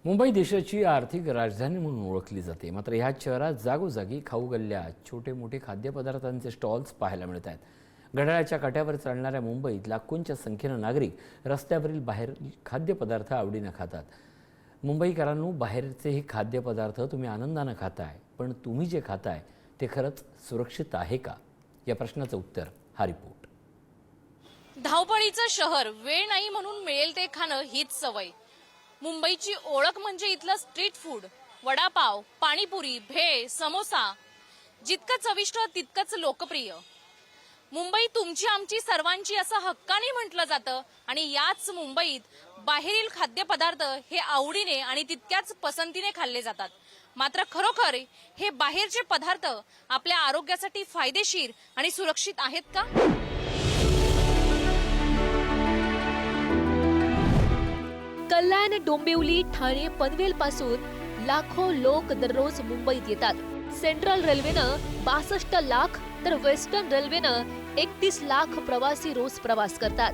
मुंबई देशाची आर्थिक राजधानी म्हणून ओळखली जाते। मात्र ह्या शहरात जागोजागी खाऊ गल्ल्या, छोटे मोठे खाद्यपदार्थांचे स्टॉल्स पाहायला मिळत आहेत। घड्याळाच्या काट्यावर चालणाऱ्या मुंबईत लाखोंच्या संख्येने नागरिक रस्त्यावरील बाहेर खाद्यपदार्थ आवडीने खातात। मुंबईकरांनो, बाहेरचे हे खाद्यपदार्थ तुम्ही आनंदाने खाताय, पण तुम्ही जे खाताय ते खरंच सुरक्षित आहे का? या प्रश्नाचं उत्तर हा रिपोर्ट। धावपळीचं शहर, वेळ नाही म्हणून मिळेल ते खाणं हीच सवय। मुंबईची ओळख म्हणजे इथलं स्ट्रीट फूड, वडापाव, पाणीपुरी, भेळ, समोसा। जितकं चविष्ट तितकंच लोकप्रिय। मुंबई तुमची आमची सर्वांची असं हक्काने म्हटलं जातं आणि याच मुंबईत बाहेरील खाद्यपदार्थ हे आवडीने आणि तितक्याच पसंतीने खाल्ले जातात। मात्र खरोखर हे बाहेरचे पदार्थ आपल्या आरोग्यासाठी फायदेशीर आणि सुरक्षित आहेत का? कल्याण, डोंबिवली, ठाणे, पनवेल पासून लाखो लोक दररोज मुंबईत येतात। सेंट्रल रेल्वेनं 62 लाख तर वेस्टर्न रेल्वेनं 31 लाख प्रवासी रोज प्रवास करतात।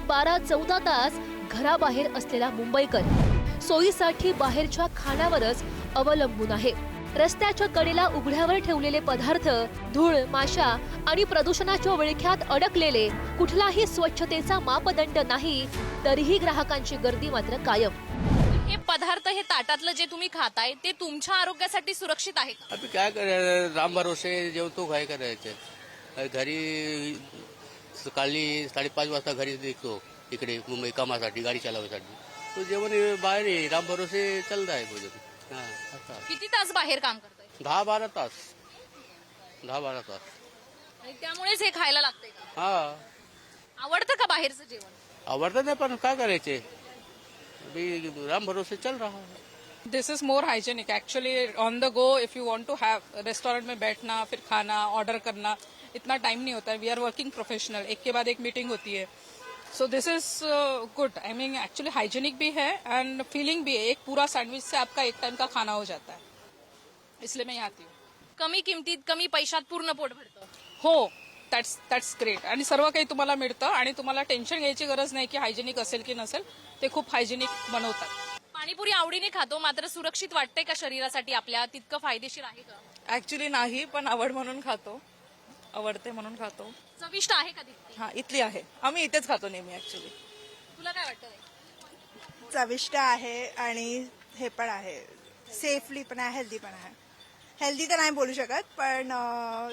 12-14 तास घराबाहेर असलेला मुंबईकर सोयीसाठी बाहेरच्या खाण्यावरच अवलंबून आहे। रस्त्याच्या कडेला उघड्यावर ठेवलेले पदार्थ, धूळ, माशा आणि प्रदूषणाच्या विळख्यात अडकलेले, कुठलाही स्वच्छतेचा मापदंड नाही, तरीही ग्राहकांची गर्दी मात्र कायम। हे पदार्थ, हे ताटातलं जे तुम्ही खाताय ते तुमच्या आरोग्यासाठी सुरक्षित आहे का? अभी क्या करे, राम भरोसे जेवतो, काय करायचं। घरी सकाळी 5:30 वाजता घरी निघतो, इकडे मुंबई कामासाठी, गाडी चालवायसाठी। तो जेवण बाहेर आहे, राम भरोसे चलता आहे भोजन। किती तास बाहेर काम करताय? 10-12 तास, 10-12 तास। आणि त्यामुळेच हे खायला लागतंय का? हा, आवडतं का बाहेरचं जेवण? आवडतं नाही, पण काय करायचे, अभी राम भरोसे चल रहा है। This is more hygienic actually on the go if you want to have restaurant में बैठना, फिर खाना ऑर्डर करना, इतना टाइम नहीं होता है। वी आर वर्किंग प्रोफेशनल, एक के बाद एक मीटिंग होती है। So this is good, I mean actually hygienic भी है एंड फीलिंग भी है। एक पूरा सैंडविच से आपका एक टाइम का खाना हो जाता है, इसलिए मैं यहाँ आती हूँ। कमी किमतीत, कमी पैशात पूर्ण पोट भरतं। हो, दॅट्स ग्रेट। आणि सर्व काही तुम्हाला मिळतं आणि तुम्हाला टेन्शन घ्यायची गरज नाही की हायजेनिक असेल की नसेल, ते खूप हायजेनिक बनवतात। पाणीपुरी आवडीने खातो, मात्र सुरक्षित वाटते का शरीरासाठी आपल्या? तितकं फायदेशीर आहे का? ऍक्च्युली नाही, पण आवड म्हणून खातो, आवडते म्हणून खातो। चविष्ट आहे का तितकी? हा, इथली आहे, आम्ही इथेच खातो नेहमी। ऍक्च्युली तुला काय वाटतं? चविष्ट आहे आणि हे पण आहे, सेफली पण आहे, हेल्दी पण आहे। हेल्दी तर नाही बोलू शकत, पण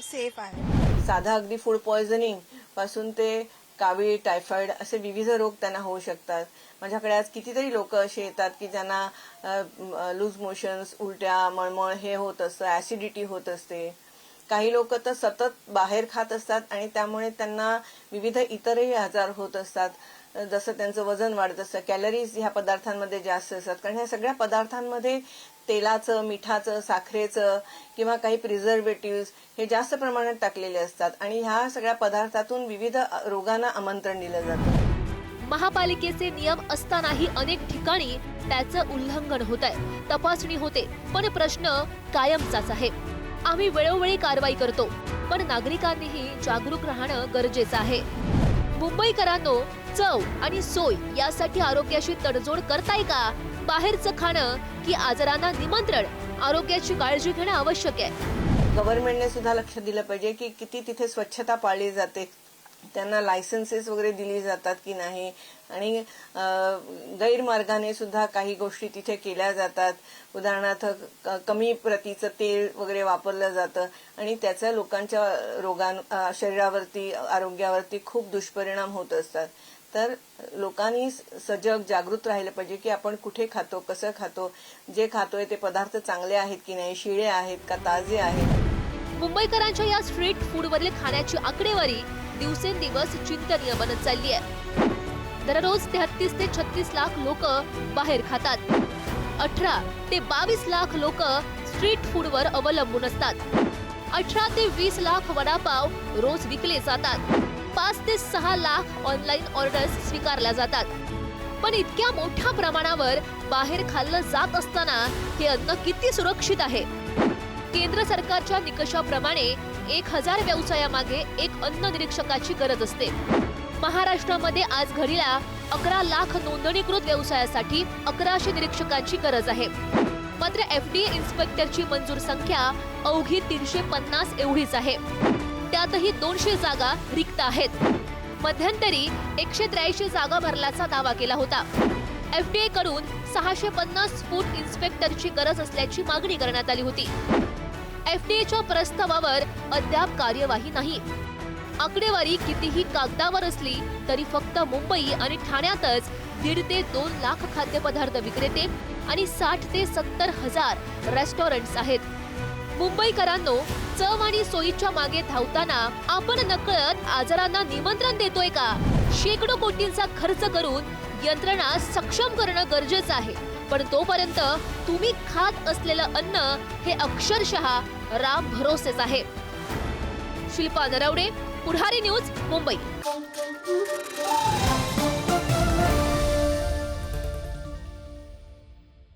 सेफ आहे। साधा अगदी फूड पॉयझनिंग पासून ते कावीळ, टायफॉइड असे विविध रोग त्यांना होऊ शकतात। माझ्याकडे आज कितीतरी लोक असे येतात की ज्यांना लूज मोशन्स, उलट्या, मळमळ हे होत असतं, ऍसिडिटी होत असते। काही लोक तर सतत बाहेर खात असतात आणि त्यामुळे त्यांना विविध इतरही आजार होत असतात। जसं त्यांचं वजन वाढत असतं, कॅलरीज ह्या पदार्थांमध्ये जास्त असतात, कारण ह्या सगळ्या पदार्थांमध्ये तेलाचं, मिठाचं, साखरेचं किंवा काही प्रिझर्वेटिव्ह हे जास्त प्रमाणात टाकलेले असतात आणि ह्या सगळ्या पदार्थातून विविध रोगांना आमंत्रण दिलं जातं। महापालिकेचे नियम असतानाही अनेक ठिकाणी त्याचं उल्लंघन होत आहे। तपासणी होते, पण प्रश्न कायमचाच आहे। आम्ही वेळोवेळी कारवाई करतो, पण नागरिकांनीही जागरूक राहणं गरजेचं आहे। मुंबईकरांनो, चव आणि सोय यासाठी आरोग्याशी तडजोड करताय का? बाहेरचं खाणं की आजारांना निमंत्रण? आरोग्याची काळजी घेणं आवश्यक आहे। गव्हर्नमेंटने सुद्धा लक्ष दिलं पाहिजे की किती तिथे स्वच्छता पाळली जाते, त्यांना लायसन्सेस वगैरे दिली जातात की नाही, आणि गैरमार्गाने सुद्धा काही गोष्टी तिथे केल्या जातात। उदाहरणार्थ कमी प्रतीचं तेल वगैरे वापरलं जातं आणि त्याचा लोकांच्या शरीरावरती, आरोग्यावरती खूप दुष्परिणाम होत असतात। तर लोकांनी सजग, जागृत राहिलं पाहिजे की आपण कुठे खातो, कसं खातो, जे खातोय ते पदार्थ चांगले आहेत की नाही, शिळे आहेत का, ताजे आहेत। मुंबईकरांच्या या स्ट्रीट फूडवरील खाण्याची आकडेवारी दिवसेंदिवस चिंतनीय बनत चालली आहे। दररोज 33 ते 36 लाख लोक बाहेर खातात। 18 ते 22 लाख लोक स्ट्रीट फूडवर अवलंबून असतात। 18 ते 20 लाख वडापाव रोज विकले जातात। 5 ते 6 लाख ऑनलाईन ऑर्डर्स स्वीकारल्या जातात। पण इतक्या मोठ्या प्रमाणावर बाहेर खाल्लं जात असताना हे अन्न किती सुरक्षित आहे? केंद्र सरकारच्या निकषाप्रमाणे 1000 व्यवसायामागे एक अन्न निरीक्षकाची गरज असते। महाराष्ट्रामध्ये आज घडीला 11 लाख नोंदणीकृत व्यवसायासाठी 1100 निरीक्षकांची गरज आहे. मात्र FDA इन्स्पेक्टरची मंजूर संख्या अवघी 350 एवढीच आहे. त्यातही 200 जागा रिक्त आहेत. मध्यंतरी 183 जागा भरल्याचा दावा केला होता. FDA कडून 650 फूट इन्स्पेक्टरची गरज असल्याची मागणी करण्यात आली होती. FDAच्या प्रस्तावावर अद्याप कार्यवाही नाही. आकडेवारी कितीही कागदावर असली तरी फक्त मुंबई आणि ठाण्यातच 1.5 ते 2 लाख खाद्यपदार्थ विक्रेते आणि 60 ते 70 हजार रेस्टॉरंट्स आहेत. मुंबईकरांनो, चव आणि सोयीच्या मागे धावताना आपण नकळत आजारांना निमंत्रण देतोय का? शेकडो कोटींचा खर्च करून यंत्रणा सक्षम करणं गरजेचं आहे, पण तोपर्यंत तुम्ही खात असलेलं अन्न हे अक्षरशः राम भरोसेच आहे. शिल्पा नरवडे, पुढारी न्यूज, मुंबई.